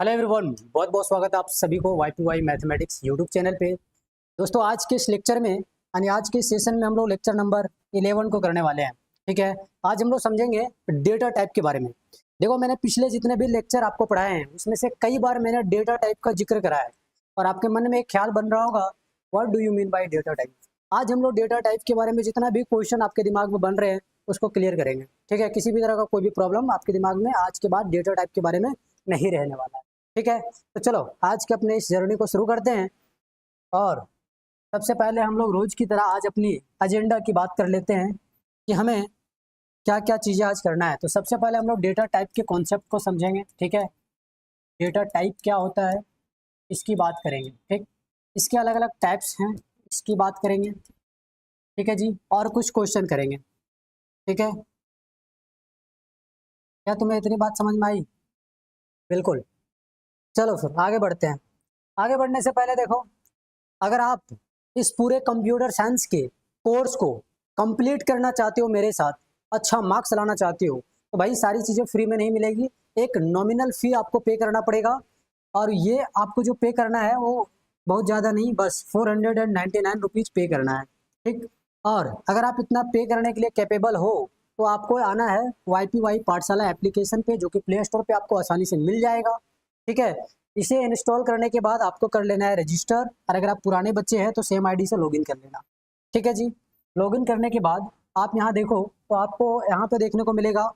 Hello everyone, बहुत बहुत स्वागत है आप सभी को YPY मैथमेटिक्स यूट्यूब चैनल पे। दोस्तों, आज के इस लेक्चर में यानी आज के सेशन में हम लोग लेक्चर नंबर 11 को करने वाले हैं। ठीक है, आज हम लोग समझेंगे डेटा टाइप के बारे में। देखो, मैंने पिछले जितने भी लेक्चर आपको पढ़ाए हैं उसमें से कई बार मैंने डेटा टाइप का जिक्र करा है और आपके मन में एक ख्याल बन रहा होगा, what do you mean by data type. आज हम लोग डेटा टाइप के बारे में जितना भी क्वेश्चन आपके दिमाग में बन रहे हैं उसको क्लियर करेंगे। ठीक है, किसी भी तरह का कोई भी प्रॉब्लम आपके दिमाग में आज के बाद डेटा टाइप के बारे में नहीं रहने वाला है। ठीक है, तो चलो आज के अपने इस जर्नी को शुरू करते हैं। और सबसे पहले हम लोग रोज की तरह आज अपनी एजेंडा की बात कर लेते हैं कि हमें क्या क्या चीज़ें आज करना है। तो सबसे पहले हम लोग डेटा टाइप के कॉन्सेप्ट को समझेंगे। ठीक है, डेटा टाइप क्या होता है इसकी बात करेंगे। ठीक, इसके अलग अलग टाइप्स हैं, इसकी बात करेंगे। ठीक है जी, और कुछ क्वेश्चन करेंगे। ठीक है, क्या तुम्हें इतनी बात समझ में आई? बिल्कुल। चलो फिर आगे बढ़ते हैं। आगे बढ़ने से पहले देखो, अगर आप इस पूरे कंप्यूटर साइंस के कोर्स को कंप्लीट करना चाहते हो, मेरे साथ अच्छा मार्क्स लाना चाहते हो, तो भाई सारी चीज़ें फ्री में नहीं मिलेगी। एक नॉमिनल फ़ी आपको पे करना पड़ेगा और ये आपको जो पे करना है वो बहुत ज़्यादा नहीं, बस 499 रुपीज़ पे करना है। ठीक, और अगर आप इतना पे करने के लिए कैपेबल हो तो आपको आना है YPY पाठशाला एप्लीकेशन पे, जो कि प्ले स्टोर पे आपको आसानी से मिल जाएगा। ठीक है, इसे इंस्टॉल करने के बाद आपको कर लेना है रजिस्टर, और अगर आप पुराने बच्चे हैं तो सेम आईडी से लॉगिन कर लेना। ठीक है जी, लॉगिन करने के बाद आप यहाँ देखो तो आपको यहाँ पे देखने को मिलेगा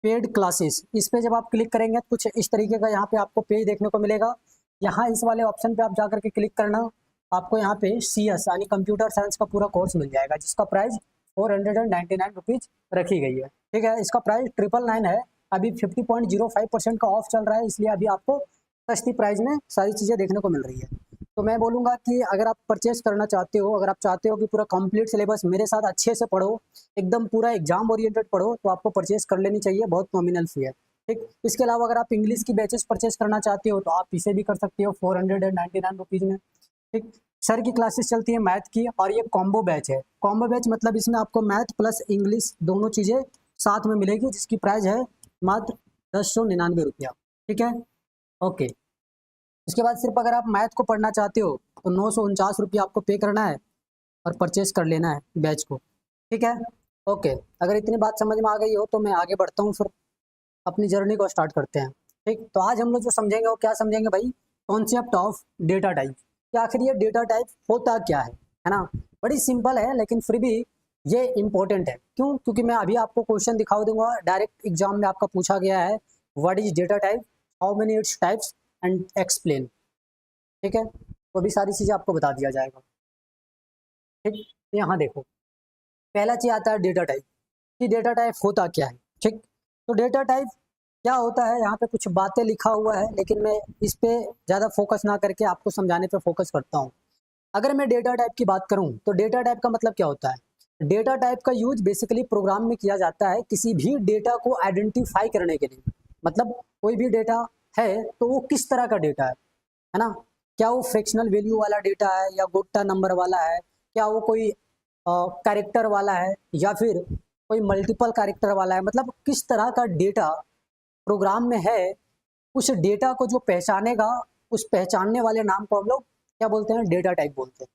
पेड क्लासेस। इस पे जब आप क्लिक करेंगे तो कुछ इस तरीके का यहाँ पे आपको पेज देखने को मिलेगा। यहाँ इस वाले ऑप्शन पे आप जा करके क्लिक करना, आपको यहाँ पे CS यानी कंप्यूटर साइंस का पूरा कोर्स मिल जाएगा, जिसका प्राइस 499 रुपीज़ रखी गई है। ठीक है, इसका प्राइस 999 है। अभी 50.05% का ऑफ चल रहा है, इसलिए अभी आपको सस्ती प्राइस में सारी चीज़ें देखने को मिल रही है। तो मैं बोलूँगा कि अगर आप परचेस करना चाहते हो, अगर आप चाहते हो कि पूरा कंप्लीट सिलेबस मेरे साथ अच्छे से पढ़ो, एकदम पूरा एग्जाम ओरिएंटेड पढ़ो, तो आपको परचेस कर लेनी चाहिए, बहुत नॉमिनल फी है। ठीक, इसके अलावा अगर आप इंग्लिश की बैचेस परचेस करना चाहते हो तो आप इसे भी कर सकते हो 499 रुपीज़ में। ठीक, सर की क्लासेस चलती है मैथ की, और ये कॉम्बो बैच है। कॉम्बो बैच मतलब इसमें आपको मैथ प्लस इंग्लिश दोनों चीज़ें साथ में मिलेगी, जिसकी प्राइस है मात्र 1099 रुपया। ठीक है, ओके। उसके बाद सिर्फ अगर आप मैथ को पढ़ना चाहते हो तो 949 रुपया आपको पे करना है और परचेस कर लेना है बैच को। ठीक है, ओके। अगर इतनी बात समझ में आ गई हो तो मैं आगे बढ़ता हूँ, फिर अपनी जर्नी को स्टार्ट करते हैं। ठीक, तो आज हम लोग जो समझेंगे वो क्या समझेंगे भाई, कॉन्सेप्ट ऑफ डेटा टाइप, कि आखिर ये डेटा टाइप होता क्या है ना। बड़ी सिंपल है लेकिन फिर भी ये इंपॉर्टेंट है। क्यों? क्योंकि मैं अभी आपको क्वेश्चन दिखा दूंगा, डायरेक्ट एग्जाम में आपका पूछा गया है what is data type, how many its types and explain. ठीक है, तो भी सारी चीज़ें आपको बता दिया जाएगा। ठीक, तो यहाँ देखो, पहला चीज आता है डेटा टाइप, कि डेटा टाइप होता क्या है। ठीक, तो डेटा टाइप क्या होता है, यहाँ पे कुछ बातें लिखा हुआ है लेकिन मैं इस पे ज़्यादा फोकस ना करके आपको समझाने पे फोकस करता हूँ। अगर मैं डेटा टाइप की बात करूँ तो डेटा टाइप का मतलब क्या होता है। डेटा टाइप का यूज बेसिकली प्रोग्राम में किया जाता है किसी भी डेटा को आइडेंटिफाई करने के लिए। मतलब कोई भी डेटा है तो वो किस तरह का डेटा है ना। क्या वो फ्रैक्शनल वैल्यू वाला डेटा है या गोटा नंबर वाला है, क्या वो कोई कैरेक्टर वाला है या फिर कोई मल्टीपल कैरेक्टर वाला है, मतलब किस तरह का डेटा प्रोग्राम में है। उस डेटा को जो पहचानेगा, उस पहचानने वाले नाम को हम लोग क्या बोलते हैं, डेटा टाइप बोलते हैं।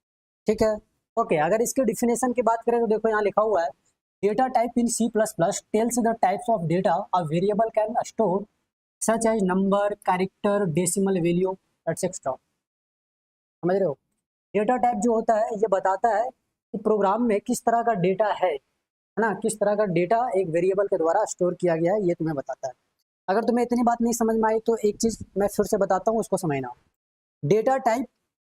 ठीक है, ओके। अगर इसके डिफिनेशन की बात करें तो देखो यहाँ लिखा हुआ है, data type in C++ tells the types of data a variable can store such as number, character, decimal value etcetera. समझ रहे हो? डेटा टाइप जो होता है ये बताता है कि प्रोग्राम में किस तरह का डेटा है ना, किस तरह का डेटा एक वेरिएबल के द्वारा स्टोर किया गया है, ये तुम्हें बताता है। अगर तुम्हें इतनी बात नहीं समझ में आई तो एक चीज़ मैं फिर से बताता हूँ, उसको समझना। डेटा टाइप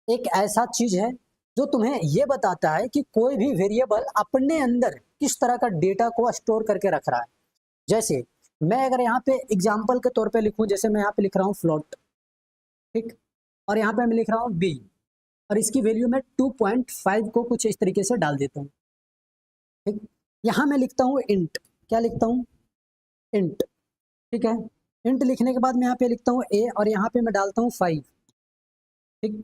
एक ऐसा चीज़ है जो तुम्हें ये बताता है कि कोई भी वेरिएबल अपने अंदर किस तरह का डेटा को स्टोर करके रख रहा है। जैसे मैं अगर यहाँ पे एग्जाम्पल के तौर पे लिखूँ, जैसे मैं यहाँ पे लिख रहा हूँ फ्लोट, ठीक, और यहाँ पे मैं लिख रहा हूँ बी, और इसकी वैल्यू मैं 2.5 को कुछ इस तरीके से डाल देता हूँ। ठीक, यहाँ मैं लिखता हूँ इंट, क्या लिखता हूँ, इंट। ठीक है, इंट लिखने के बाद मैं यहाँ पे लिखता हूँ ए, और यहाँ पे मैं डालता हूँ 5। ठीक,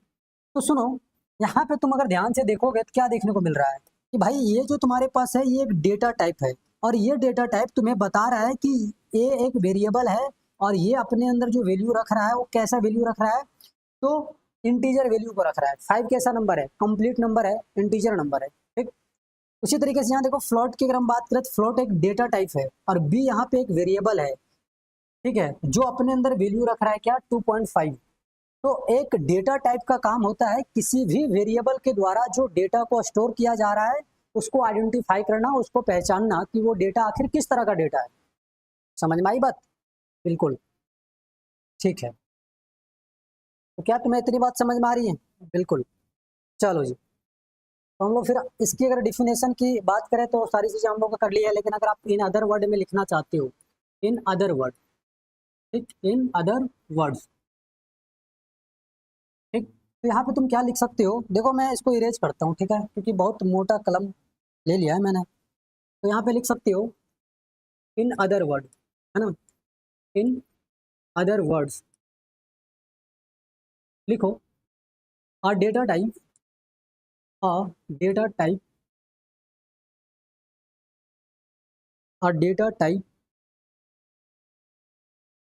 तो सुनो, यहाँ पे तुम अगर ध्यान से देखोगे तो क्या देखने को मिल रहा है कि भाई ये जो तुम्हारे पास है ये एक डेटा टाइप है, और ये डेटा टाइप तुम्हें बता रहा है कि ए एक वेरिएबल है और ये अपने अंदर जो वैल्यू रख रहा है वो कैसा वैल्यू रख रहा है, तो इंटीजर वैल्यू को रख रहा है। 5 कैसा नंबर है, कंप्लीट नंबर है, इंटीजर नंबर है, ठीक। उसी तरीके से यहाँ देखो फ्लोट की अगर हम बात करें तो फ्लोट एक डेटा टाइप है और बी यहाँ पे एक वेरिएबल है, ठीक है, जो अपने अंदर वैल्यू रख रहा है क्या, 2.5। तो एक डेटा टाइप का काम होता है किसी भी वेरिएबल के द्वारा जो डेटा को स्टोर किया जा रहा है उसको आइडेंटिफाई करना, उसको पहचानना कि वो डेटा आखिर किस तरह का डेटा है। समझ में आई बात? बिल्कुल ठीक है। तो क्या तुम्हें इतनी बात समझ में आ रही है? बिल्कुल। चलो जी, तो हम लोग फिर इसकी अगर डिफिनेशन की बात करें तो सारी चीज़ें हम लोग कर ली है, लेकिन अगर आप इन अदर वर्ड में लिखना चाहते हो, इन अदर वर्ड, ठीक, इन अदर वर्ड्स, ठीक, तो यहाँ पे तुम क्या लिख सकते हो, देखो मैं इसको इरेज करता हूँ, ठीक है, क्योंकि बहुत मोटा कलम ले लिया है मैंने। तो यहाँ पे लिख सकते हो इन अदर वर्ड, है ना, इन अदर वर्ड्स लिखो, a data type, a data type, a data type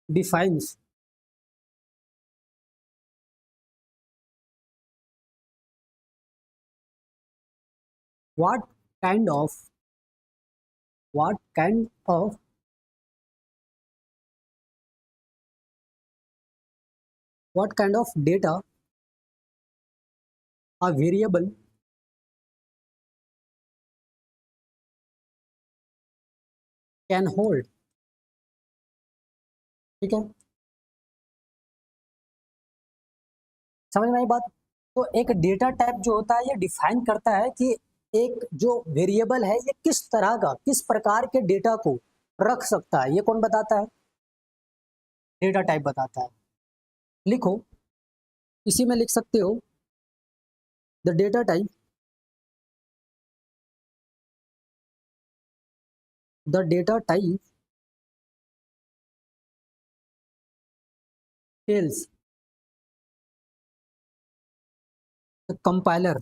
defines what kind of what kind of what kind of data a variable can hold, ठीक है, समझ में आई बात? तो एक डेटा टाइप जो होता है ये डिफाइन करता है कि एक जो वेरिएबल है ये किस तरह का, किस प्रकार के डेटा को रख सकता है, ये कौन बताता है, डेटा टाइप बताता है। लिखो, इसी में लिख सकते हो the data type, the data type tells the compiler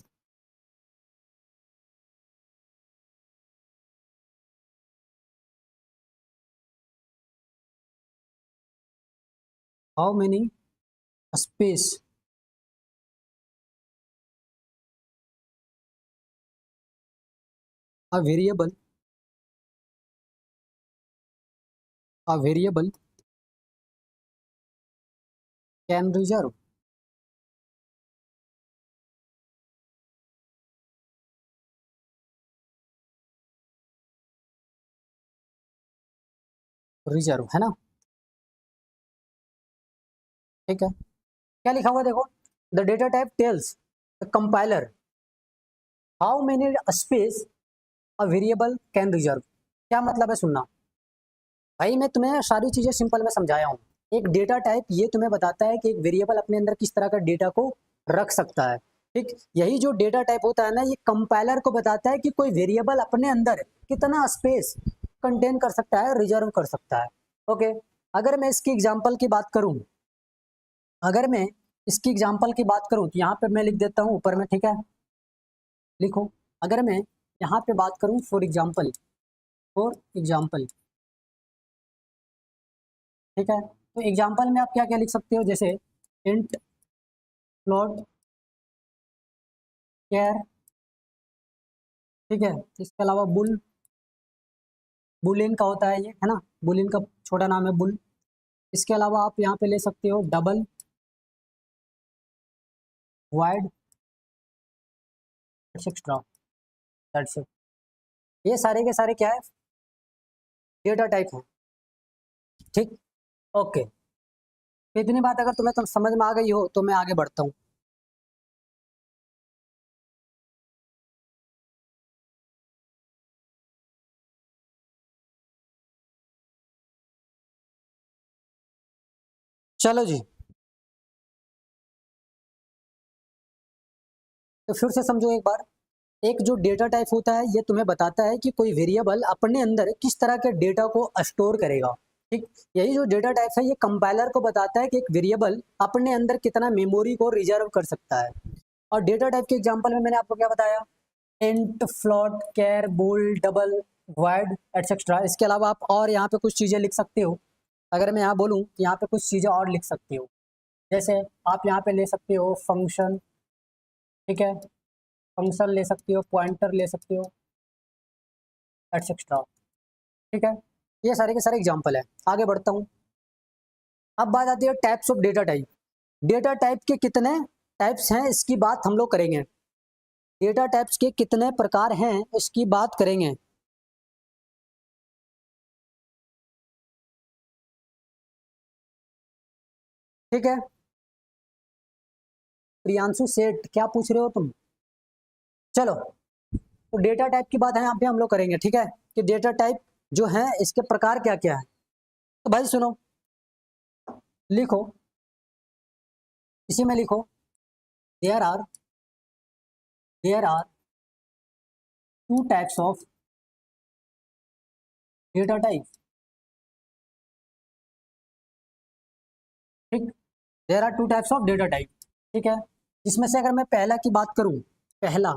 how many space a variable can reserve, reserve, है ना, ठीक है। क्या लिखा हुआ देखो, the data type tells the compiler how many space a variable can reserve. क्या मतलब है सुनना, भाई मैं तुम्हें सारी चीजें सिंपल में समझाया हूँ। एक डेटा टाइप ये तुम्हें बताता है कि एक वेरिएबल अपने अंदर किस तरह का डेटा को रख सकता है, ठीक। यही जो डेटा टाइप होता है ना, ये कंपाइलर को बताता है कि कोई वेरिएबल अपने अंदर कितना स्पेस कंटेन कर सकता है, रिजर्व कर सकता है। ओके, अगर मैं इसकी एग्जाम्पल की बात करूँ, अगर मैं इसकी एग्जाम्पल की बात करूँ तो यहाँ पे मैं लिख देता हूँ ऊपर में, ठीक है, लिखो, अगर मैं यहाँ पे बात करूँ फॉर एग्जाम्पल, फॉर एग्जाम्पल, ठीक है, तो एग्जाम्पल में आप क्या क्या लिख सकते हो, जैसे इंट फ्लोट कैर, ठीक है, इसके अलावा बुल, बुलियन का होता है ये, है ना, बुलियन का छोटा नाम है बुल। इसके अलावा आप यहाँ पे ले सकते हो double, wide, etcetera, that's it. ये सारे के सारे क्या है, डेटा टाइप है, ठीक। ओके, तो इतनी बात अगर तुम्हें तो समझ में आ गई हो तो मैं आगे बढ़ता हूँ। चलो जी, तो फिर से समझो एक बार, एक जो डेटा टाइप होता है ये तुम्हें बताता है कि कोई वेरिएबल अपने अंदर किस तरह के डेटा को स्टोर करेगा, ठीक। यही जो डेटा टाइप है ये कंपाइलर को बताता है कि एक वेरिएबल अपने अंदर कितना मेमोरी को रिजर्व कर सकता है। और डेटा टाइप के एग्जांपल में मैंने आपको क्या बताया, इंट, फ्लोट, कैर, बोल, डबल, वाइड, एटसेट्रा। इसके अलावा आप और यहाँ पे कुछ चीज़ें लिख सकते हो, अगर मैं यहाँ बोलूँ कि यहाँ पे कुछ चीज़ें और लिख सकती हो, जैसे आप यहाँ पे ले सकते हो फंक्शन, ठीक है, फंक्शन ले सकते हो, पॉइंटर ले सकते हो, एटसेट्रा, ठीक है। ये सारे के सारे एग्जाम्पल है। आगे बढ़ता हूँ। अब बात आती है types of data type. Data type के कितने टाइप्स हैं इसकी बात हम लोग करेंगे। डेटा टाइप्स के कितने प्रकार हैं इसकी बात करेंगे। ठीक है, प्रियांशु सेठ क्या पूछ रहे हो तुम? चलो, तो डेटा टाइप की बात है यहाँ पे हम लोग करेंगे, ठीक है, कि डेटा टाइप जो है इसके प्रकार क्या क्या है। तो भाई सुनो, लिखो, इसी में लिखो, there are there are two types of data type. ठीक, there are two types of data type, ठीक है। इसमें से अगर मैं पहला की बात करूं, पहला,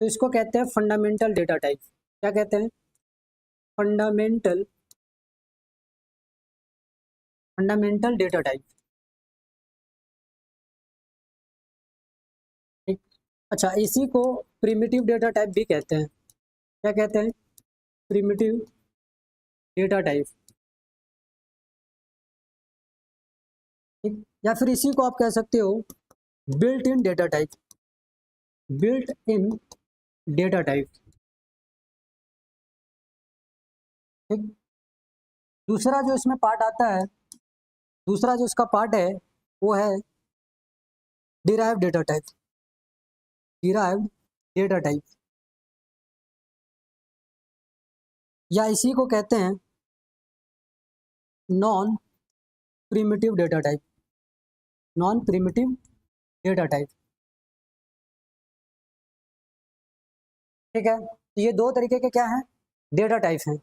तो इसको कहते हैं फंडामेंटल डेटा टाइप। क्या कहते हैं? Fundamental fundamental data type. ठीक, अच्छा, इसी को प्रिमिटिव डेटा टाइप भी कहते हैं। क्या कहते हैं? Primitive data type. ठीक, या फिर इसी को आप कह सकते हो built in data type. Built in data type. ठीक, दूसरा जो इसमें पार्ट आता है, दूसरा जो इसका पार्ट है वो है derived data type. Derived data type, या इसी को कहते हैं non primitive data type. Non primitive data type, ठीक है। तो ये दो तरीके के क्या हैं? डेटा टाइप हैं।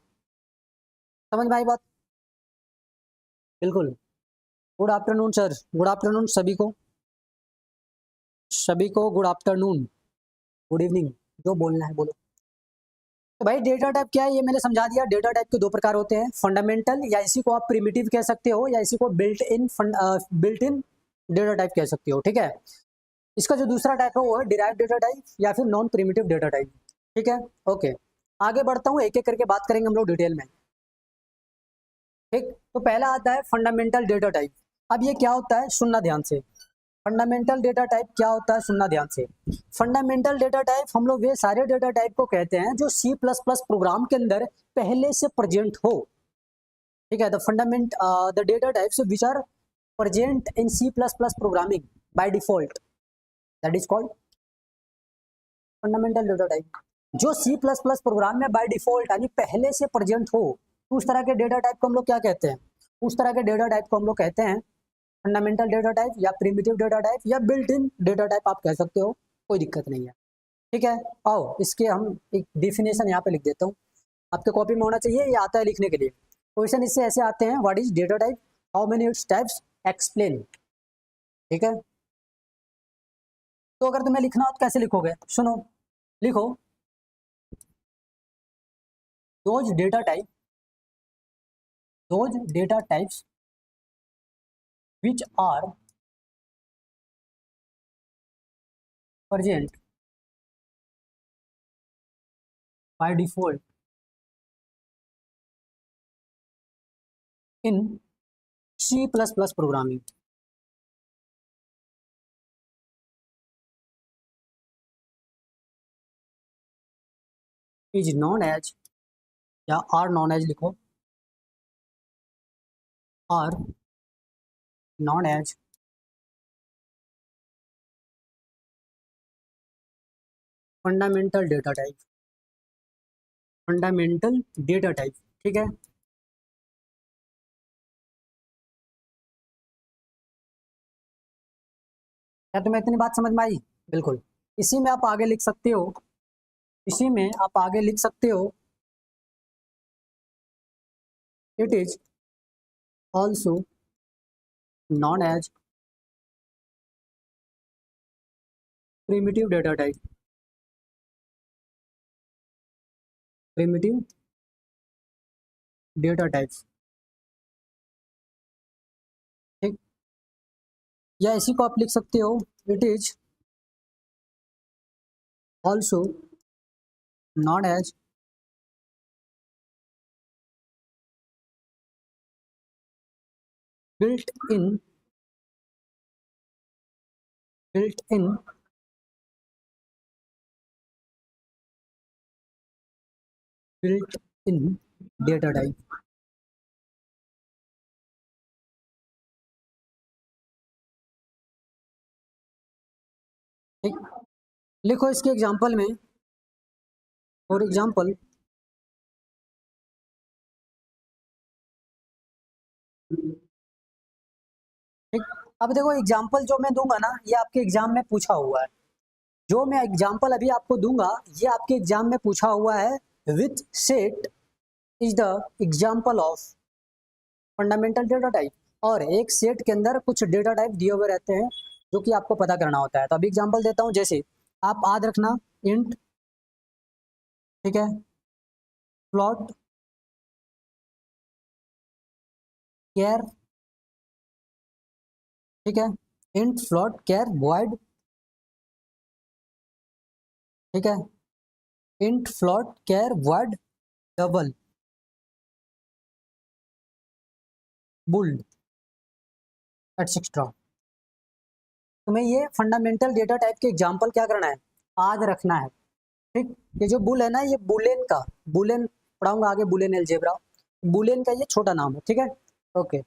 समझ में आई बात? बिल्कुल। Good afternoon sir, good afternoon सभी को, सभी को गुड आफ्टरनून, गुड इवनिंग, जो बोलना है बोलो। तो भाई डेटा टाइप क्या है ये मैंने समझा दिया। डेटा टाइप के दो प्रकार होते हैं, फंडामेंटल, या इसी को आप प्रिमिटिव कह सकते हो, या इसी को बिल्ट इन डेटा टाइप कह सकते हो, ठीक है। इसका जो दूसरा टाइप है वो है डिराइव्ड डेटा टाइप या फिर नॉन प्रिमिटिव डेटा टाइप, ठीक है। ओके, आगे बढ़ता हूँ, एक एक करके बात करेंगे हम लोग डिटेल में। ठीक, तो पहला आता है फंडामेंटल डेटा टाइप। अब ये क्या होता है सुनना ध्यान से। फंडामेंटल डेटा टाइप क्या होता है सुनना ध्यान से। फंडामेंटल डेटा टाइप हम लोग वे सारे डेटा टाइप को कहते हैं जो सी प्लस प्लस प्रोग्राम के अंदर पहले से प्रेजेंट हो, ठीक है। The data types which are present in C plus plus programming by default, that is called fundamental data type. जो सी प्लस प्लस प्रोग्राम में बाय डिफॉल्ट यानी पहले से प्रेजेंट हो, तो उस तरह के डेटा टाइप को हम लोग क्या कहते हैं? उस तरह के डेटा टाइप को हम लोग कहते हैं फंडामेंटल डेटा टाइप या प्रिमिटिव डेटा टाइप या बिल्ट इन डेटा टाइप आप कह सकते हो, कोई दिक्कत नहीं है, ठीक है। आओ इसके हम एक डिफिनेशन यहाँ पे लिख देता हूँ, आपके कॉपी में होना चाहिए, ये आता है लिखने के लिए। क्वेश्चन इससे ऐसे आते हैं, what is data type, how many its types, explain, ठीक है। तो अगर तुम्हें लिखना हो तो कैसे लिखोगे? सुनो, लिखो, those data type, those data types which are present by default in C++ programming is known as, या are known as लिखो, are known as fundamental data type, fundamental data type, ठीक है। क्या तुम्हें इतनी बात समझ में आई? बिल्कुल। इसी में आप आगे लिख सकते हो, इसी में आप आगे लिख सकते हो, it is also known as primitive data type, primitive data types, या इसी को आप लिख सकते हो, it is also known as built in built in built in data type। ठीक, लिखो इसके एग्जांपल में, फॉर एग्जांपल ठीक। अब देखो एग्जांपल जो मैं दूंगा ना, ये आपके एग्जाम में पूछा हुआ है। जो मैं एग्जांपल अभी आपको दूंगा ये आपके एग्जाम में पूछा हुआ है। Which set is the example of fundamental data type. और एक सेट के अंदर कुछ डेटा टाइप दिए हुए रहते हैं जो कि आपको पता करना होता है। तो अभी एग्जांपल देता हूँ, जैसे आप याद रखना इंट, ठीक है, फ्लोट, कैर, ठीक है, इंट फ्लोट कैर वॉइड, ठीक है, इंट फ्लोट कैर वॉइड डबल बुल्ड एटसेट्रा। तुम्हें ये फंडामेंटल डेटा टाइप के एग्जांपल क्या करना है, याद रखना है। ठीक, ये जो बुल है ना, ये बुलेन का, बुलेन पढ़ाऊंगा आगे, बुलेन अलजेब्रा, बुलेन का ये छोटा नाम है। ठीक है, ओके।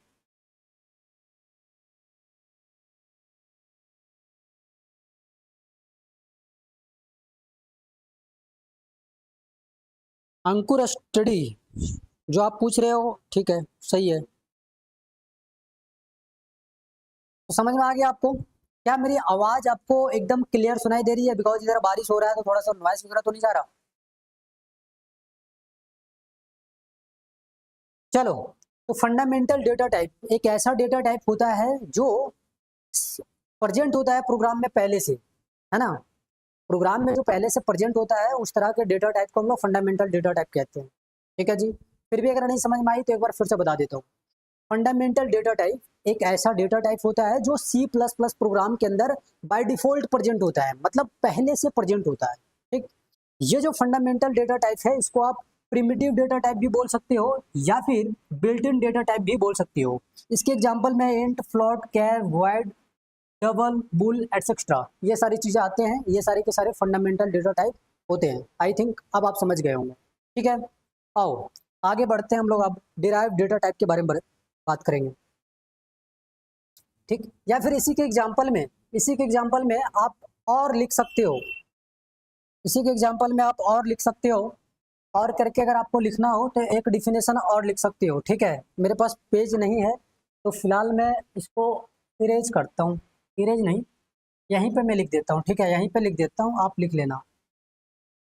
अंकुर स्टडी जो आप पूछ रहे हो, ठीक है, सही है। तो समझ में आ गया आपको? क्या मेरी आवाज आपको एकदम क्लियर सुनाई दे रही है? बिकॉज इधर बारिश हो रहा है तो थोड़ा सा नॉइस वगैरह तो नहीं जा रहा? चलो, तो फंडामेंटल डेटा टाइप एक ऐसा डेटा टाइप होता है जो प्रेजेंट होता है प्रोग्राम में पहले से, है ना। प्रोग्राम में जो पहले से प्रेजेंट होता है उस तरह के डेटा टाइप को हम लोग फंडामेंटल डेटा टाइप कहते हैं। ठीक है जी। फिर भी अगर नहीं समझ में आई तो एक बार फिर से बता देता हूँ। फंडामेंटल डेटा टाइप एक ऐसा डेटा टाइप होता है जो सी प्लस प्लस प्रोग्राम के अंदर बाय डिफॉल्ट प्रेजेंट होता है, मतलब पहले से प्रेजेंट होता है। ठीक, ये जो फंडामेंटल डेटा टाइप है इसको आप प्रिमिटिव डेटा टाइप भी बोल सकते हो या फिर बिल्ट इन डेटा टाइप भी बोल सकते हो। इसके एग्जांपल में इंट, फ्लोट, कैर, वॉइड, डबल, बुल एटसेट्रा, ये सारी चीजें आते हैं। ये सारे के सारे फंडामेंटल डेटा टाइप होते हैं। आई थिंक अब आप समझ गए होंगे। ठीक है, आओ आगे बढ़ते हैं हम लोग। अब डिराइव डेटा टाइप के बारे में बात करेंगे। ठीक, या फिर इसी के एग्जाम्पल में आप और लिख सकते हो, इसी के एग्जाम्पल में आप और लिख सकते हो। और करके अगर आपको लिखना हो तो एक डिफिनेशन और लिख सकते हो। ठीक है, मेरे पास पेज नहीं है तो फिलहाल मैं इसको इरेज करता हूँ, इरेज नहीं, यहीं पे मैं लिख देता हूँ। ठीक है, यहीं पे लिख देता हूँ, आप लिख लेना।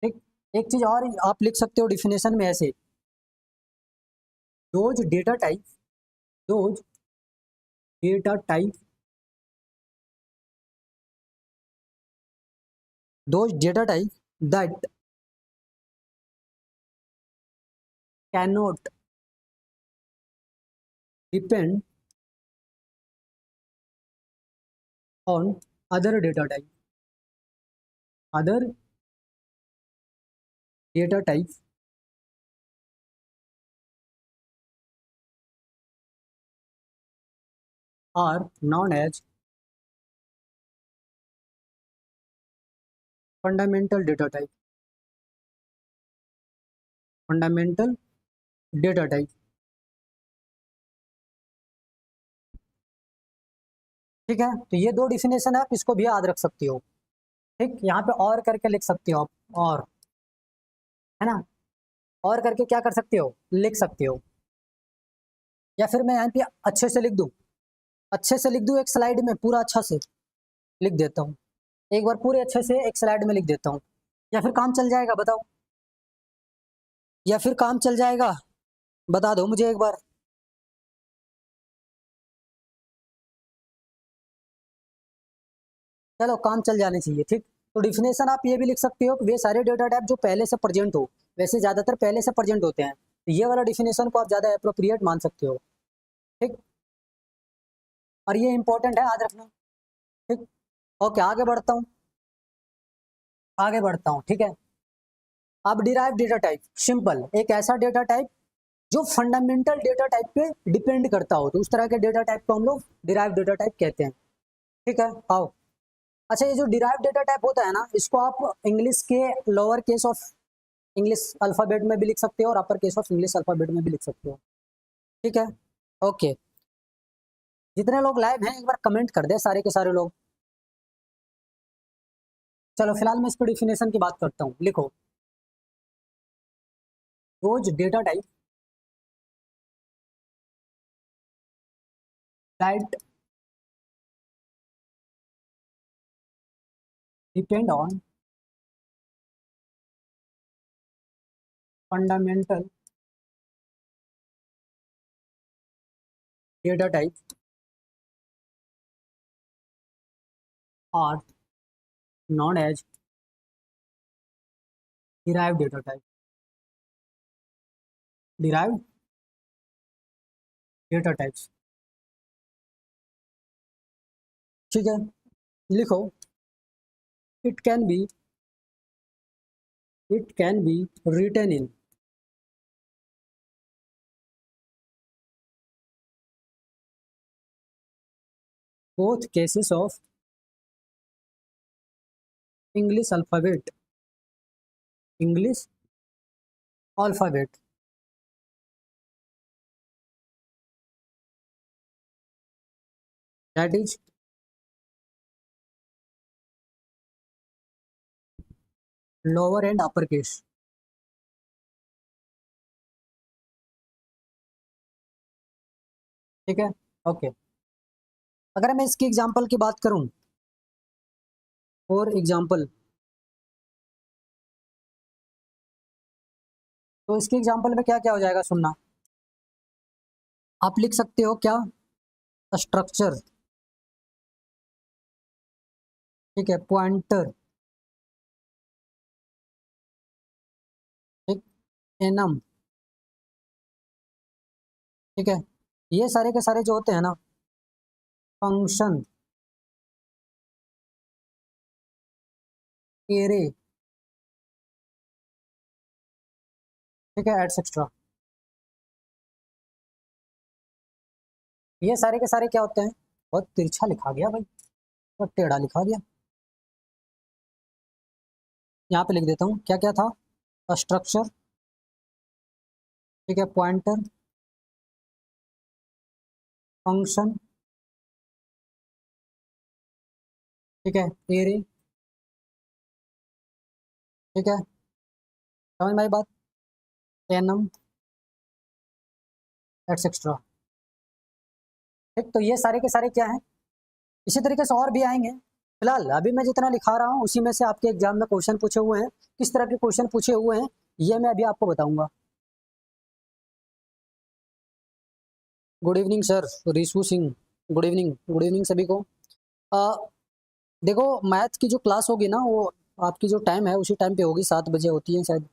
ठीक, एक चीज़ और आप लिख सकते हो डिफिनेशन में ऐसे, those data type, those data type, those data type that cannot depend on other data type, other data type are known as fundamental data type, fundamental data type। ठीक है, तो ये दो डिफिनेशन है, आप इसको भी याद रख सकती हो। ठीक, यहाँ पे और करके लिख सकते हो आप, और, है ना, और करके क्या कर सकते हो, लिख सकते हो। या फिर मैं यहाँ पे अच्छे से लिख दूँ, अच्छे से लिख दूँ एक स्लाइड में पूरा अच्छा से लिख देता हूँ, एक बार पूरे अच्छे से एक स्लाइड में लिख देता हूँ। या फिर काम चल जाएगा बताओ, या फिर काम चल जाएगा, बता दो मुझे एक बार। चलो काम चल जाने चाहिए। ठीक, तो डिफिनेशन आप ये भी लिख सकते हो कि वे सारे डेटा टाइप जो पहले से प्रेजेंट हो, वैसे ज़्यादातर पहले से प्रेजेंट होते हैं, तो ये वाला डिफिनेशन को आप ज़्यादा अप्रोप्रिएट मान सकते हो। ठीक, और ये इंपॉर्टेंट है, याद रखना। ठीक, ओके आगे बढ़ता हूँ, आगे बढ़ता हूँ, ठीक है। अब डिराइव डेटा टाइप, सिंपल, एक ऐसा डेटा टाइप जो फंडामेंटल डेटा टाइप पे डिपेंड करता हो, तो उस तरह के डेटा टाइप को हम लोग डिराइव डेटा टाइप कहते हैं, ठीक है। आओ, अच्छा ये जो डिराइव डेटा टाइप होता है ना, इसको आप इंग्लिश के lower case of English alphabet में भी लिख सकते हो और upper case of English alphabet में भी लिख सकते हो, ठीक है। ओके, जितने लोग लाइव हैं एक बार कमेंट कर दे सारे के सारे लोग। चलो फिलहाल मैं इसको डिफिनेशन की बात करता हूँ, लिखो, those data type that depend on fundamental data type are known as derive data type, derive data types, ठीक है। लिखो, it can be, it can be written in both cases of English alphabet, English alphabet, that is lower and upper case, ठीक है। Okay, अगर मैं इसकी example की बात करूं, फॉर एग्जांपल, तो इसकी एग्जांपल में क्या क्या हो जाएगा सुनना, आप लिख सकते हो क्या, स्ट्रक्चर, ठीक है, पॉइंटर, ठीक, एनम, ठीक है। ये सारे के सारे जो होते हैं ना, फंक्शन, एरे, ठीक है, एटसेट्रा, ये सारे के सारे क्या होते हैं, बहुत तिरछा लिखा गया भाई, बहुत टेढ़ा लिखा गया, यहाँ पे लिख देता हूँ, क्या क्या था, स्ट्रक्चर, ठीक है, पॉइंटर, फंक्शन, ठीक है, एरे, ठीक है, समझ में आई बात, एनम, एटसेट्रा, ठीक। तो ये सारे के सारे क्या हैं, इसी तरीके से और भी आएंगे, फिलहाल अभी मैं जितना लिखा रहा हूँ उसी में से आपके एग्जाम में क्वेश्चन पूछे हुए हैं, किस तरह के क्वेश्चन पूछे हुए हैं ये मैं अभी आपको बताऊंगा। Good evening sir, Rishu Singh, good evening, good evening सभी को। आ, देखो मैथ की जो क्लास होगी ना, वो आपकी जो टाइम है उसी टाइम पे होगी, 7 बजे होती है शायद,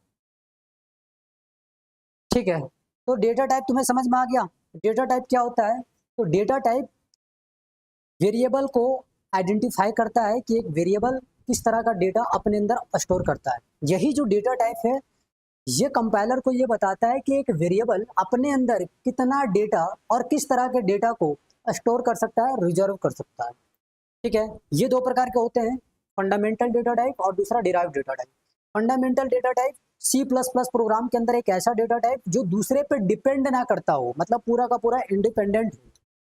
ठीक है। तो डेटा टाइप तुम्हें समझ में आ गया, डेटा टाइप क्या होता है, तो डेटा टाइप वेरिएबल को आइडेंटिफाई करता है कि एक वेरिएबल किस तरह का डेटा अपने अंदर स्टोर करता है, यही जो डेटा टाइप है ये कंपाइलर को ये बताता है कि एक वेरिएबल अपने अंदर कितना डेटा और किस तरह के डेटा को स्टोर कर सकता है, रिजर्व कर सकता है, ठीक है। ये दो प्रकार के होते हैं, फंडामेंटल डेटा टाइप और दूसरा derive data type. Fundamental data type C plus plus program के अंदर एक ऐसा डेटा टाइप जो दूसरे पे डिपेंड ना करता हो, मतलब पूरा का पूरा इंडिपेंडेंट हो,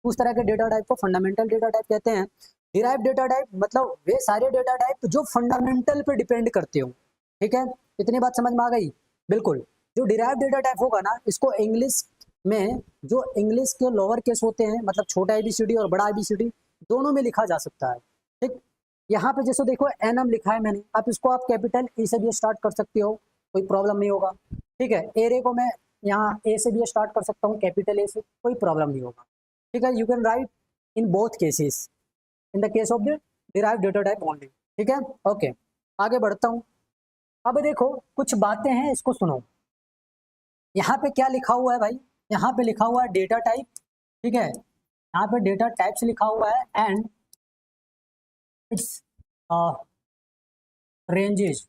उस तरह के डेटा टाइप को फंडामेंटल डेटा टाइप कहते हैं। डिराइव डेटा टाइप मतलब वे सारे डेटा टाइप जो फंडामेंटल पे डिपेंड करते हो, ठीक है। इतनी बात समझ में आ गई, बिल्कुल। जो डिराइव डेटा टाइप होगा ना, इसको इंग्लिश में जो इंग्लिश के लोअर केस होते हैं, मतलब छोटा एबीसीडी और बड़ा एबीसीडी दोनों में लिखा जा सकता है, ठीक। यहाँ पे जैसे देखो एनम लिखा है मैंने, आप इसको आप कैपिटल ए से भी स्टार्ट कर सकते हो, कोई प्रॉब्लम नहीं होगा, ठीक है। एरे को मैं यहाँ ए से भी स्टार्ट कर सकता हूँ, कैपिटल ए से, कोई प्रॉब्लम नहीं होगा, ठीक है। You can write in both cases, in the case of the derive data type only, ठीक है। ओके, आगे बढ़ता हूँ। अब देखो कुछ बातें हैं, इसको सुनो, यहाँ पे क्या लिखा हुआ है भाई, यहाँ पे लिखा हुआ है डेटा टाइप, ठीक है, यहाँ पे डेटा टाइप्स लिखा हुआ है एंड इट्स रेंजेस,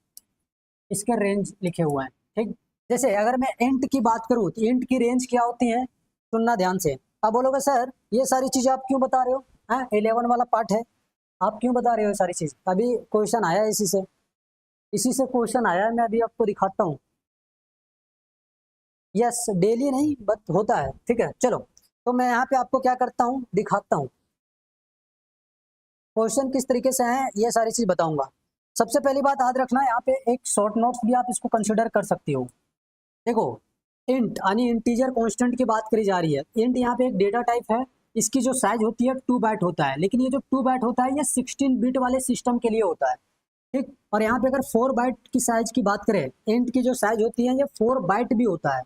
इसके रेंज लिखे हुए हैं। ठीक, जैसे अगर मैं इंट की बात करूँ तो इंट की रेंज क्या होती है, सुनना ध्यान से। आप बोलोगे सर ये सारी चीजें आप क्यों बता रहे हो, हाँ 11 वाला पार्ट है, आप क्यों बता रहे हो ये सारी चीज, अभी क्वेश्चन आया है इसी से क्वेश्चन आया है, मैं अभी आपको दिखाता हूँ। यस, डेली नहीं बट होता है, ठीक है चलो। तो मैं यहाँ पे आपको क्या करता हूँ, दिखाता हूँ क्वेश्चन किस तरीके से है, ये सारी चीज बताऊंगा। सबसे पहली बात याद रखना, यहाँ पे एक शॉर्ट नोट्स भी आप इसको कंसिडर कर सकते हो। देखो इंट यानी इंटीजर कांस्टेंट की बात करी जा रही है। इंट यहाँ पे एक डेटा टाइप है, इसकी जो साइज होती है 2 बाइट होता है, लेकिन ये जो 2 बाइट होता है ये 16 बिट वाले सिस्टम के लिए होता है। ठीक, और यहाँ पे अगर 4 बाइट की साइज की बात करें, इंट की जो साइज होती है ये 4 बाइट भी होता है,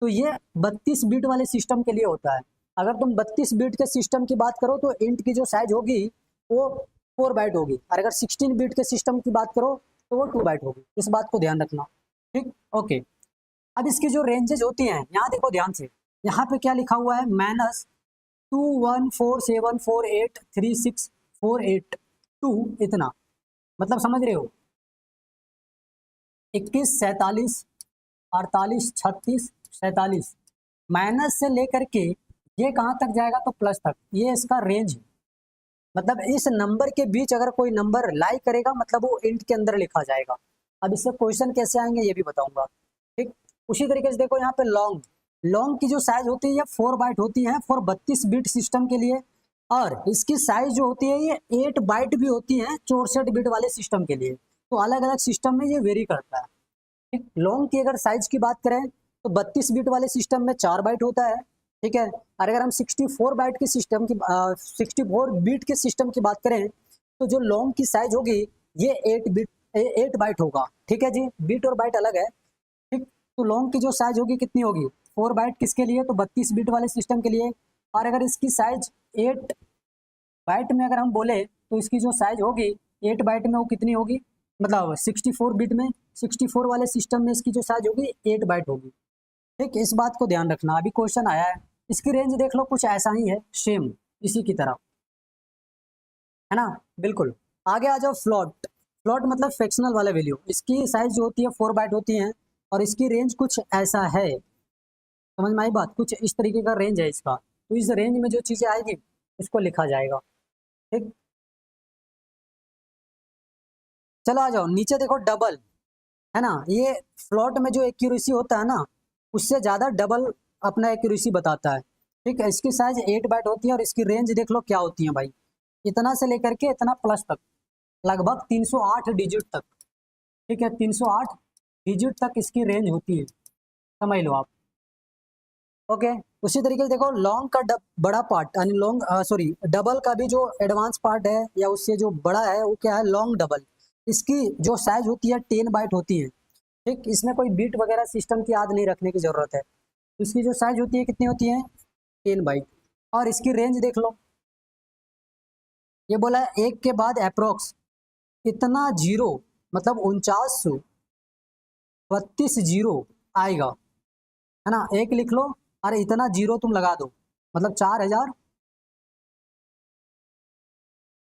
तो ये 32 बिट वाले सिस्टम के लिए होता है। अगर तुम 32 बिट के सिस्टम की बात करो तो इंट की जो साइज होगी वो 4 बाइट होगी, और अगर 16 बिट के सिस्टम की बात करो तो वो 2 बाइट होगी, इस बात को ध्यान रखना। ठीक, ओके। अब इसकी जो रेंजेस होती हैं, यहाँ देखो ध्यान से, यहाँ पे क्या लिखा हुआ है, -2147483648 2 इतना, मतलब समझ रहे हो, 21 47 48 36 47, माइनस से लेकर के ये कहाँ तक जाएगा तो प्लस तक, ये इसका रेंज है। मतलब इस नंबर के बीच अगर कोई नंबर लाई करेगा मतलब वो इंट के अंदर लिखा जाएगा। अब इससे क्वेश्चन कैसे आएंगे ये भी बताऊंगा। ठीक, उसी तरीके से देखो यहाँ पे लॉन्ग, लॉन्ग की जो साइज होती है ये 4 बाइट होती है फॉर 32 बिट सिस्टम के लिए, और इसकी साइज जो होती है ये 8 बाइट भी होती है 64 बिट वाले सिस्टम के लिए। तो अलग अलग सिस्टम में ये वेरी करता है। ठीक, लॉन्ग की अगर साइज की बात करें तो 32 बिट वाले सिस्टम में 4 बाइट होता है, ठीक है। और अगर हम 64 बाइट की सिस्टम की 64 बिट के सिस्टम की बात करें तो जो लॉन्ग की साइज होगी ये 8 बाइट होगा, ठीक है जी, बिट और बाइट अलग है। ठीक, तो लॉन्ग की जो साइज होगी कितनी होगी, 4 बाइट किसके लिए, तो 32 बिट वाले सिस्टम के लिए। और अगर इसकी साइज 8 बाइट में अगर हम बोले तो इसकी जो साइज होगी 8 बाइट में वो कितनी होगी, मतलब 64 बिट में, 64 वाले सिस्टम में इसकी जो साइज होगी 8 बाइट होगी। ठीक, इस बात को ध्यान रखना। अभी क्वेश्चन आया है, इसकी रेंज देख लो कुछ ऐसा ही है, सेम इसी की तरह, है ना, बिल्कुल। आगे आ जाओ फ्लोट, फ्लोट मतलब फ्रैक्शनल वाला वैल्यू, इसकी साइज जो होती है 4 बाइट होती है और इसकी रेंज कुछ ऐसा है, समझ में आई बात, कुछ इस तरीके का रेंज है इसका। तो इस रेंज में जो चीजें आएगी उसको लिखा जाएगा। ठीक, चलो आ जाओ नीचे देखो डबल, है ना, ये फ्लोट में जो एक्यूरेसी होता है ना उससे ज्यादा डबल अपना एक्यूरेसी बताता है। ठीक है, इसकी साइज 8 बाइट होती है और इसकी रेंज देख लो क्या होती है भाई, इतना से लेकर के इतना प्लस तक, लगभग 308 डिजिट तक। ठीक है, 308 डिजिट तक इसकी रेंज होती है, समझ लो आप। ओके, उसी तरीके से देखो लॉन्ग का बड़ा पार्ट यानी लॉन्ग सॉरी डबल का भी जो एडवांस पार्ट है या उससे जो बड़ा है वो क्या है, लॉन्ग डबल। इसकी जो साइज होती है 10 बाइट होती है। ठीक, इसमें कोई बीट वगैरह सिस्टम की याद नहीं रखने की जरूरत है। इसकी जो साइज होती है कितनी होती है, 10 बाइट। और इसकी रेंज देख लो, ये बोला है एक के बाद अप्रोक्स इतना जीरो, मतलब 4932 जीरो आएगा, है ना, एक लिख लो, अरे इतना जीरो तुम लगा दो, मतलब 4000,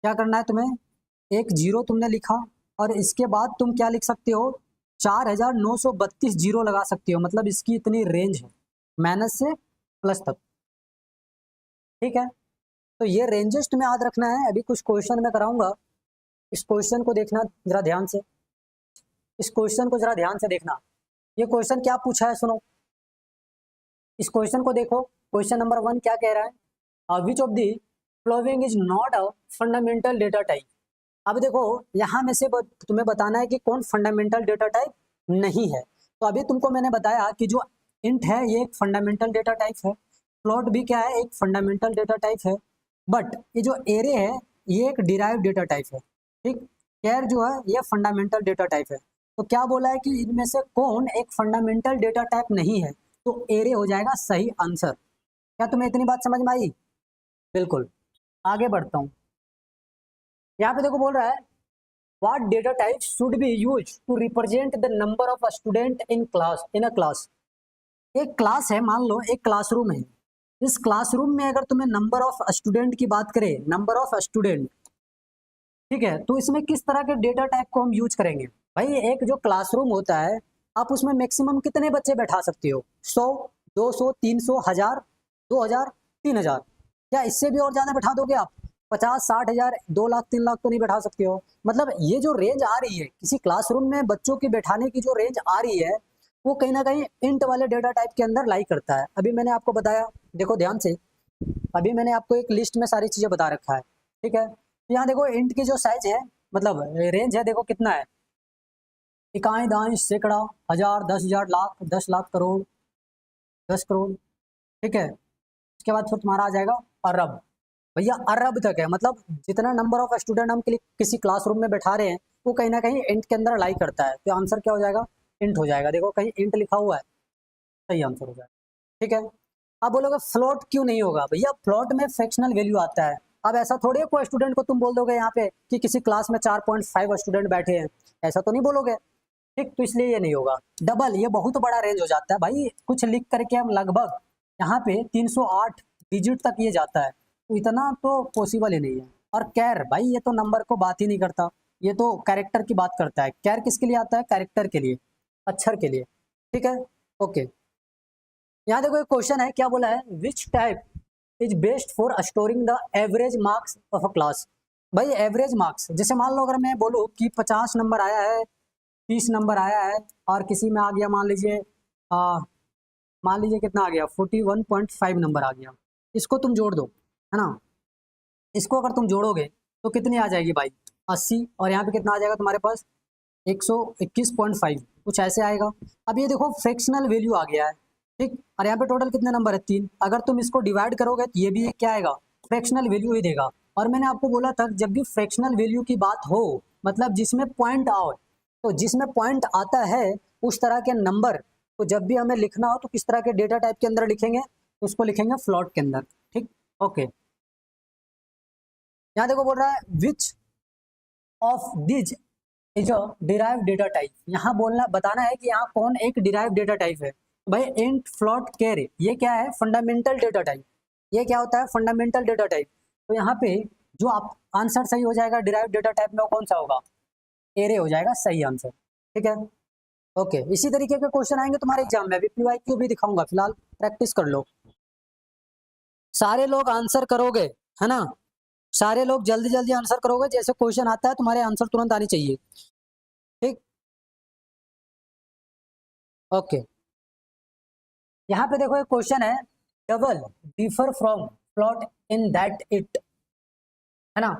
क्या करना है तुम्हें, एक जीरो तुमने लिखा और इसके बाद तुम क्या लिख सकते हो, 4932 जीरो लगा सकते हो, मतलब इसकी इतनी रेंज है माइनस से प्लस तक। ठीक है, तो ये रेंजेस तुम्हें याद रखना है। अभी कुछ क्वेश्चन मैं कराऊंगा, इस क्वेश्चन को देखना जरा ध्यान से, इस क्वेश्चन को जरा ध्यान से देखना। ये क्वेश्चन क्या पूछा है सुनो, इस क्वेश्चन को देखो। क्वेश्चन नंबर 1 क्या कह रहा है, which of the following is not a fundamental data type. अब देखो यहाँ में से तुम्हें बताना है कि कौन फंडामेंटल डेटा टाइप नहीं है। तो अभी तुमको मैंने बताया कि जो इंट है ये एक फंडामेंटल डेटा टाइप है, फ्लोट भी क्या है, एक फंडामेंटल डेटा टाइप है, बट ये जो एरे है ये एक डिराइव डेटा टाइप है। ठीक, कैर जो है ये फंडामेंटल डेटा टाइप है। तो क्या बोला है कि इनमें से कौन एक फंडामेंटल डेटा टाइप नहीं है, तो एरे हो जाएगा सही आंसर। क्या तुम्हें इतनी बात समझ में आई, बिल्कुल। आगे बढ़ता हूँ, यहाँ पे देखो बोल रहा है what data type should be used to represent the number of a student in class in a class। एक क्लास है, मान लो एक क्लासरूम है, इस क्लासरूम में अगर तुम्हें नंबर ऑफ स्टूडेंट की बात करें, नंबर ऑफ स्टूडेंट, ठीक है, तो इसमें किस तरह के डेटा टाइप को हम यूज करेंगे? भाई एक जो क्लासरूम होता है, आप उसमें मैक्सिमम कितने बच्चे बैठा सकते हो? 100, 200, 300, 1000, 2000, 3000? क्या इससे भी और ज्यादा बैठा दोगे आप? 50, 60 हजार, 2 लाख, 3 लाख तो नहीं बैठा सकते हो। मतलब ये जो रेंज आ रही है किसी क्लासरूम में बच्चों की बैठाने की, जो रेंज आ रही है, वो कहीं ना कहीं इंट वाले डेटा टाइप के अंदर लाई करता है। अभी मैंने आपको बताया, देखो ध्यान से, अभी मैंने आपको एक लिस्ट में सारी चीजें बता रखा है। ठीक है, यहाँ देखो इंट की जो साइज है, मतलब रेंज है, देखो कितना है? इकाई, दांश, सैकड़ा, हजार, 10,000, लाख, 10 लाख, करोड़, 10 करोड़। ठीक है, उसके बाद फिर तुम्हारा आ जाएगा अरब। भैया अरब तक है, मतलब जितना नंबर ऑफ स्टूडेंट हम किसी क्लासरूम में बैठा रहे हैं, वो कहीं ना कहीं इंट के अंदर लाई करता है। तो आंसर क्या हो जाएगा? इंट हो जाएगा। देखो कहीं इंट लिखा हुआ है, सही आंसर हो जाएगा। ठीक है, अब बोलोगे फ्लोट क्यों नहीं होगा? भैया फ्लोट में फ्रैक्शनल वैल्यू आता है। अब ऐसा थोड़ी है कोई स्टूडेंट को तुम बोल दोगे यहाँ पे कि किसी क्लास में 4.5 स्टूडेंट बैठे हैं, ऐसा तो नहीं बोलोगे। ठीक, तो इसलिए ये नहीं होगा। डबल, ये बहुत बड़ा रेंज हो जाता है भाई। कुछ लिख करके हम लगभग यहाँ पे 308 डिजिट तक ये जाता है, तो इतना तो पॉसिबल ही नहीं है। और कैर भाई, ये तो नंबर को बात ही नहीं करता, ये तो कैरेक्टर की बात करता है। कैर किसके लिए आता है? कैरेक्टर के लिए, अक्षर के लिए। ठीक है, ओके। यहाँ देखो एक क्वेश्चन है, क्या बोला है? Which type is best for storing the average marks of a class. भाई एवरेज मार्क्स, जैसे मान लो अगर मैं बोलूँ कि 50 नंबर आया है, 30 नंबर आया है, और किसी में आ गया मान लीजिए कितना आ गया, 41.5 नंबर आ गया, इसको तुम जोड़ दो, है ना? इसको अगर तुम जोड़ोगे तो कितनी आ जाएगी भाई? 80, और यहाँ पे कितना आ जाएगा तुम्हारे पास? 121.5, कुछ ऐसे आएगा। अब ये देखो फ्रैक्शनल वैल्यू आ गया है, ठीक। और यहाँ पे टोटल कितने नंबर है? 3। अगर तुम इसको डिवाइड करोगे तो ये भी क्या आएगा? फ्रैक्शनल वैल्यू ही देगा। और मैंने आपको बोला था जब भी फ्रैक्शनल वैल्यू की बात हो, मतलब जिसमें पॉइंट आओ, तो जिसमें पॉइंट आता है उस तरह के नंबर को जब भी हमें लिखना हो तो किस तरह के डेटा टाइप के अंदर लिखेंगे? तो उसको लिखेंगे फ्लोट के अंदर। ठीक, ओके। यहाँ देखो बोल रहा है which of these is a derive data type. यहाँ बोलना बताना है कि यहाँ कौन एक डिराइव डेटा टाइप है। भाई इंट, फ्लोट, कैरे, ये क्या है? Fundamental data type. ये क्या होता है? Fundamental data type. तो यहाँ पे जो आप आंसर सही हो जाएगा डिराइव डेटा टाइप में, वो कौन सा होगा? एरे हो जाएगा सही आंसर। ठीक है, ओके। इसी तरीके के क्वेश्चन आएंगे तुम्हारे एग्जाम में, अभी पीवाईक्यू भी दिखाऊंगा, फिलहाल प्रैक्टिस कर लो। सारे लोग आंसर करोगे, है ना? सारे लोग जल्दी जल्दी आंसर करोगे, जैसे क्वेश्चन आता है तुम्हारे आंसर तुरंत आनी चाहिए। ठीक, ओके। यहाँ पे देखो एक क्वेश्चन है, double differ from float in that it, है ना?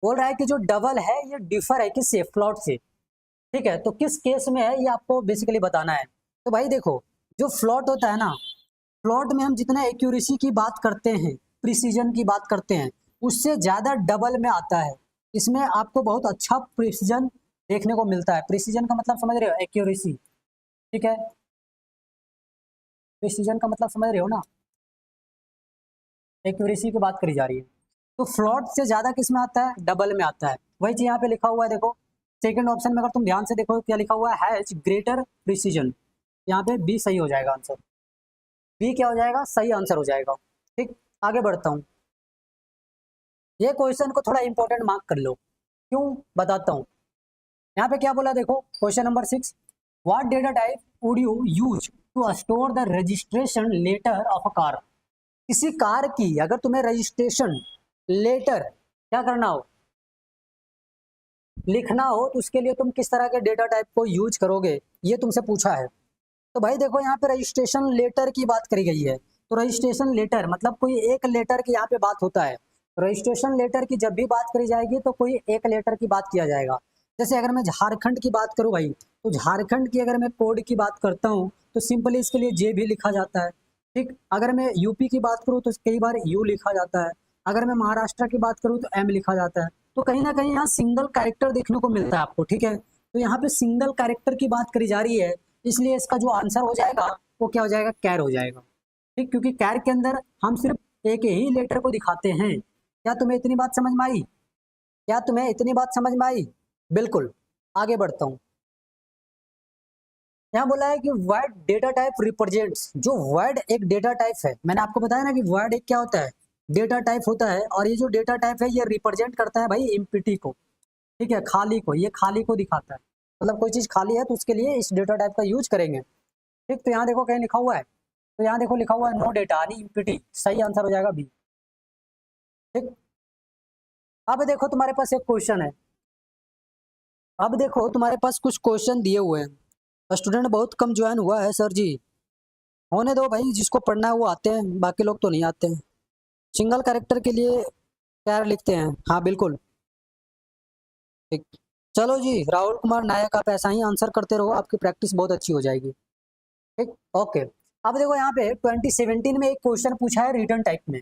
बोल रहा है कि जो डबल है ये डिफर है किससे? फ्लॉट से। ठीक है, तो किस केस में है ये आपको बेसिकली बताना है। तो भाई देखो, जो फ्लॉट होता है ना, फ्लॉट में हम जितना एक्यूरेसी की बात करते हैं, प्रिसीजन की बात करते हैं, उससे ज़्यादा डबल में आता है। इसमें आपको बहुत अच्छा प्रिसीजन देखने को मिलता है। प्रिसीजन का मतलब समझ रहे हो? एक्यूरेसी। ठीक है, प्रिसीजन का मतलब समझ रहे हो ना? एक्यूरेसी की बात करी जा रही है। तो फ्लॉट से ज़्यादा किस में आता है? डबल में आता है। वही चीज़ यहाँ पे लिखा हुआ है, देखो सेकंड ऑप्शन में अगर तुम ध्यान से देखो क्या लिखा हुआ है? Has greater precision. यहाँ पे बी सही हो जाएगा आंसर। बी क्या हो जाएगा? सही आंसर हो जाएगा। ठीक, आगे बढ़ता हूँ। ये क्वेश्चन को थोड़ा इंपॉर्टेंट मार्क कर लो, क्यों बताता हूँ। यहाँ पे क्या बोला देखो, question number 6, what data type would you use to store the registration letter of a car. किसी कार की अगर तुम्हें रजिस्ट्रेशन लेटर क्या करना हो, लिखना हो, तो उसके लिए तुम किस तरह के डेटा टाइप को यूज करोगे, ये तुमसे पूछा है। तो भाई देखो यहाँ पे रजिस्ट्रेशन लेटर की बात करी गई है, तो रजिस्ट्रेशन लेटर मतलब कोई एक लेटर की यहाँ पे बात होता है। रजिस्ट्रेशन लेटर की जब भी बात करी जाएगी तो कोई एक लेटर की बात किया जाएगा। जैसे अगर मैं झारखंड की बात करूँ भाई, तो झारखंड की अगर मैं कोड की बात करता हूँ तो सिंपली इसके लिए जे भी लिखा जाता है। ठीक, अगर मैं यूपी की बात करूँ तो कई बार यू लिखा जाता है। अगर मैं महाराष्ट्र की बात करूँ तो एम लिखा जाता है। तो कहीं ना कहीं यहाँ सिंगल कैरेक्टर देखने को मिलता है आपको। ठीक है, तो यहाँ पे सिंगल कैरेक्टर की बात करी जा रही है, इसलिए इसका जो आंसर हो जाएगा वो क्या हो जाएगा? कैर हो जाएगा। ठीक, क्योंकि कैर के अंदर हम सिर्फ एक ही लेटर को दिखाते हैं। क्या तुम्हें इतनी बात समझ में आई? क्या तुम्हें इतनी बात समझ में आई? बिल्कुल, आगे बढ़ता हूँ। यहाँ बोला है कि वर्ड डेटा टाइप रिप्रेजेंट्स। जो वर्ड एक डेटा टाइप है, मैंने आपको बताया ना कि वर्ड एक क्या होता है? डेटा टाइप होता है, और ये जो डेटा टाइप है ये रिप्रेजेंट करता है भाई एम्प्टी को, ठीक है, खाली को, ये खाली को दिखाता है, मतलब कोई चीज़ खाली है तो उसके लिए इस डेटा टाइप का यूज करेंगे। ठीक, तो यहाँ देखो कहीं लिखा हुआ है, तो यहाँ देखो लिखा हुआ है नो डेटा यानी एम्प्टी, सही आंसर हो जाएगा बी। ठीक, अब देखो तुम्हारे पास एक क्वेश्चन है, अब देखो तुम्हारे पास कुछ क्वेश्चन दिए हुए हैं, स्टूडेंट बहुत कम ज्वाइन हुआ है सर जी, होने दो भाई, जिसको पढ़ना है वो आते हैं, बाकी लोग तो नहीं आते हैं। सिंगल कैरेक्टर के लिए क्या लिखते हैं, हाँ बिल्कुल। ठीक, चलो जी राहुल कुमार नायक, आप ऐसा ही आंसर करते रहो, आपकी प्रैक्टिस बहुत अच्छी हो जाएगी। ठीक, ओके। अब देखो यहाँ पे 2017 में एक क्वेश्चन पूछा है रिटर्न टाइप में।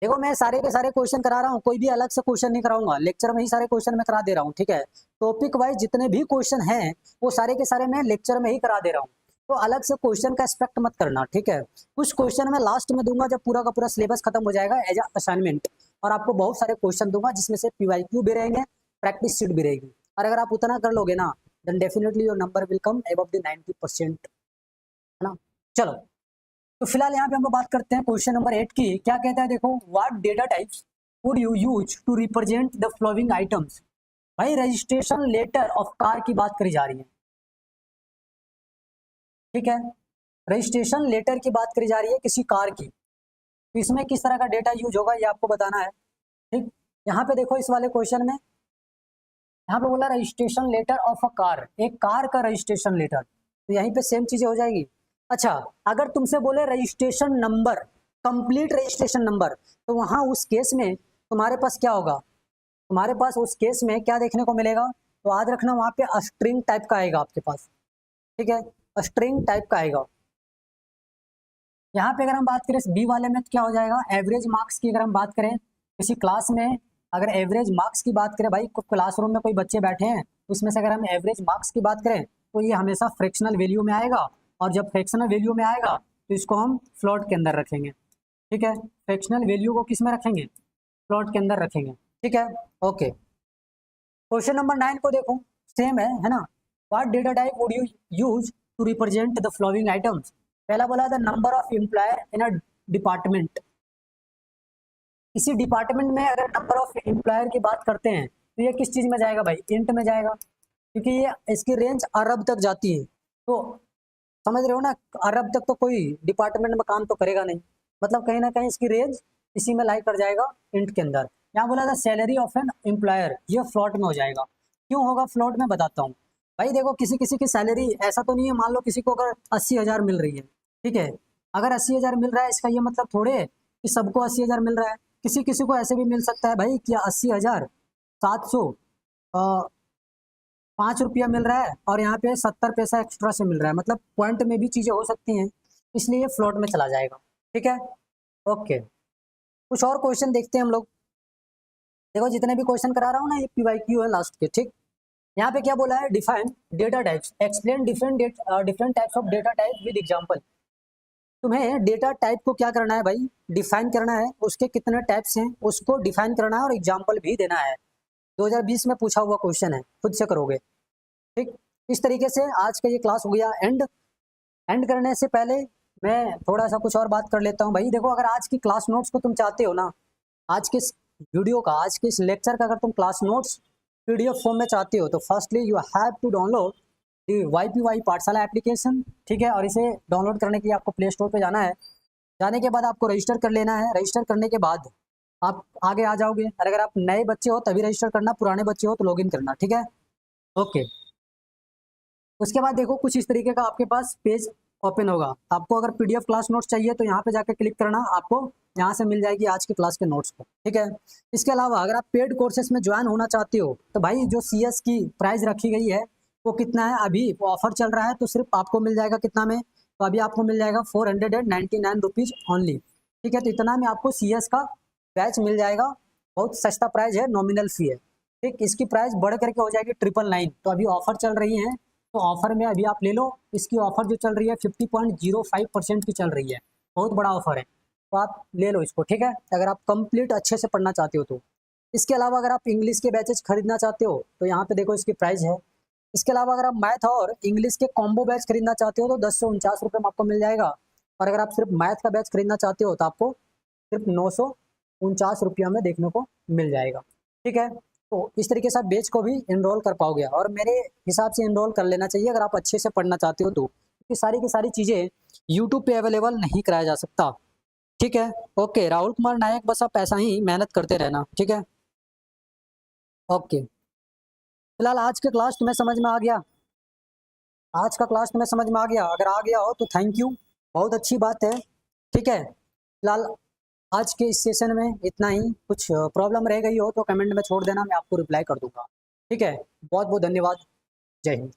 देखो मैं सारे के सारे क्वेश्चन करा रहा हूँ, कोई भी अलग से क्वेश्चन नहीं कराऊंगा, लेक्चर में ही सारे क्वेश्चन मैं करा दे रहा हूँ, ठीक है। टॉपिक वाइज जितने भी क्वेश्चन हैं वो सारे के सारे मैं लेक्चर में ही करा दे रहा हूँ, तो अलग से क्वेश्चन का एक्सपेक्ट मत करना, ठीक है। कुछ क्वेश्चन मैं लास्ट में दूंगा जब पूरा का पूरा सिलेबस खत्म हो जाएगा एज असाइनमेंट, और आपको बहुत सारे क्वेश्चन दूंगा जिसमें से PYQ भी रहेंगे, प्रैक्टिस शीट भी रहेगी, और अगर आप उतना कर लोगे ना then definitely your number will come above the 90%, है ना। चलो, तो फिलहाल यहाँ पे हम लोग बात करते हैं क्वेश्चन नंबर 8 की। क्या कहता है देखो, what data types would you use to represent the following items. भाई रजिस्ट्रेशन लेटर ऑफ कार की बात करी जा रही है, ठीक है, रजिस्ट्रेशन लेटर की बात करी जा रही है किसी कार की, तो इसमें किस तरह का डेटा यूज होगा ये आपको बताना है। ठीक, यहाँ पे देखो इस वाले क्वेश्चन में यहाँ पे बोला registration letter of a car, एक कार का रजिस्ट्रेशन लेटर, तो यहीं पे सेम चीजें हो जाएगी। अच्छा, अगर तुमसे बोले registration number, complete registration number, तो वहां उस केस में तुम्हारे पास क्या होगा, तुम्हारे पास उस केस में क्या देखने को मिलेगा, तो याद रखना वहां पे स्ट्रिंग टाइप का आएगा आपके पास, ठीक है, स्ट्रिंग टाइप का आएगा। यहाँ पे अगर हम बात करें बी वाले में तो क्या हो जाएगा, एवरेज मार्क्स की अगर हम बात करें किसी क्लास में, अगर एवरेज मार्क्स की बात करें भाई, क्लासरूम में कोई बच्चे बैठे हैं उसमें से अगर हम एवरेज मार्क्स की बात करें तो ये हमेशा फ्रैक्शनल वैल्यू में आएगा, और जब फ्रैक्शनल वैल्यू में आएगा तो इसको हम फ्लोट के अंदर रखेंगे, ठीक है, फ्रैक्शनल वैल्यू को किस में रखेंगे, फ्लोट के अंदर रखेंगे, ठीक है, ओके। क्वेश्चन नंबर 9 को देखो, सेम है ना, what data type would you use to represent the following items. पहला बोला the number of employer in a department, इसी डिपार्टमेंट में अगर नंबर ऑफ एम्प्लॉयर की बात करते हैं तो ये किस चीज में जाएगा भाई, इंट में जाएगा, क्योंकि ये इसकी रेंज अरब तक जाती है, तो समझ रहे हो ना, अरब तक तो कोई डिपार्टमेंट में काम तो करेगा नहीं, मतलब कहीं ना कहीं इसकी रेंज इसी में लाई कर जाएगा इंट के अंदर। यहाँ बोला था सैलरी ऑफ एन एम्प्लॉयर, ये फ्लॉट में हो जाएगा, क्यों होगा फ्लॉट में बताता हूँ। भाई देखो किसी किसी की सैलरी ऐसा तो नहीं है, मान लो किसी को अगर 80,000 मिल रही है, ठीक है, अगर 80,000 मिल रहा है इसका ये मतलब थोड़े है कि सबको 80,000 मिल रहा है, किसी किसी को ऐसे भी मिल सकता है भाई कि 80,700 5 रुपया मिल रहा है और यहाँ पे 70 पैसा एक्स्ट्रा से मिल रहा है, मतलब पॉइंट में भी चीजें हो सकती हैं, इसलिए ये फ्लोट में चला जाएगा, ठीक है, ओके। कुछ और क्वेश्चन देखते हैं हम लोग। देखो जितने भी क्वेश्चन करा रहा हूँ ना ये PYQ है लास्ट के, ठीक। यहाँ पे क्या बोला है, define data types, explain different types of data type with example. तुम्हें डेटा टाइप को क्या करना है भाई, डिफाइन करना है, उसके कितने टाइप्स हैं उसको डिफाइन करना है और एग्जाम्पल भी देना है। 2020 में पूछा हुआ क्वेश्चन है, खुद से करोगे, ठीक। इस तरीके से आज का ये क्लास हो गया एंड। एंड करने से पहले मैं थोड़ा सा कुछ और बात कर लेता हूँ भाई। देखो अगर आज की क्लास नोट्स को तुम चाहते हो ना, आज के इस वीडियो का, आज के इस लेक्चर का अगर तुम क्लास नोट्स PDF फॉर्म में चाहते हो तो firstly you have to download the YPY Pathshala application, ठीक है, और इसे डाउनलोड करने के लिए आपको प्ले स्टोर पर जाना है। जाने के बाद आपको रजिस्टर कर लेना है, रजिस्टर करने के बाद आप आगे आ जाओगे, और अगर आप नए बच्चे हो तभी रजिस्टर करना, पुराने बच्चे हो तो लॉगिन करना, ठीक है, ओके। उसके बाद देखो कुछ इस तरीके का आपके पास पेज ओपन होगा, आपको अगर PDF क्लास नोट्स चाहिए तो यहाँ पे जाकर क्लिक करना, आपको यहाँ से मिल जाएगी आज की क्लास के नोट्स को, ठीक है। इसके अलावा अगर आप पेड कोर्सेज में ज्वाइन होना चाहते हो तो भाई जो CS की प्राइस रखी गई है वो कितना है, अभी ऑफर चल रहा है तो सिर्फ आपको मिल जाएगा कितना में, तो अभी आपको मिल जाएगा 499 रुपीज़ ओनली, ठीक है। तो इतना में आपको CS का बैच मिल जाएगा, बहुत सस्ता प्राइस है, नॉमिनल फी है, ठीक। इसकी प्राइस बढ़ करके हो जाएगी 999, तो अभी ऑफर चल रही है, तो ऑफर में अभी आप ले लो। इसकी ऑफर जो चल रही है 50.05% की चल रही है, बहुत बड़ा ऑफर है, तो आप ले लो इसको, ठीक है, अगर आप कंप्लीट अच्छे से पढ़ना चाहते हो तो। इसके अलावा अगर आप इंग्लिश के बैचेज खरीदना चाहते हो तो यहाँ पे देखो इसकी प्राइस है। इसके अलावा अगर आप मैथ और इंग्लिश के कॉम्बो बैच खरीदना चाहते हो तो 10 से 49 रुपये में आपको मिल जाएगा, और अगर आप सिर्फ मैथ का बैच खरीदना चाहते हो तो आपको सिर्फ ₹49 में देखने को मिल जाएगा। ठीक है, तो इस तरीके से आप बैच को भी इनरोल कर पाओगे और मेरे हिसाब से इनरोल कर लेना चाहिए अगर आप अच्छे से पढ़ना चाहते हो तो, क्योंकि सारी की सारी चीज़ें यूट्यूब पे अवेलेबल नहीं कराया जा सकता। ठीक है, ओके राहुल कुमार नायक, बस आप ऐसा ही मेहनत करते रहना। ठीक है, ओके। फिलहाल आज का क्लास तुम्हें समझ में आ गया? आज का क्लास तुम्हें समझ में आ गया? अगर आ गया हो तो थैंक यू, बहुत अच्छी बात है। ठीक है, फिलहाल आज के इस सेशन में इतना ही। कुछ प्रॉब्लम रह गई हो तो कमेंट में छोड़ देना, मैं आपको रिप्लाई कर दूंगा। ठीक है, बहुत बहुत धन्यवाद। जय हिंद।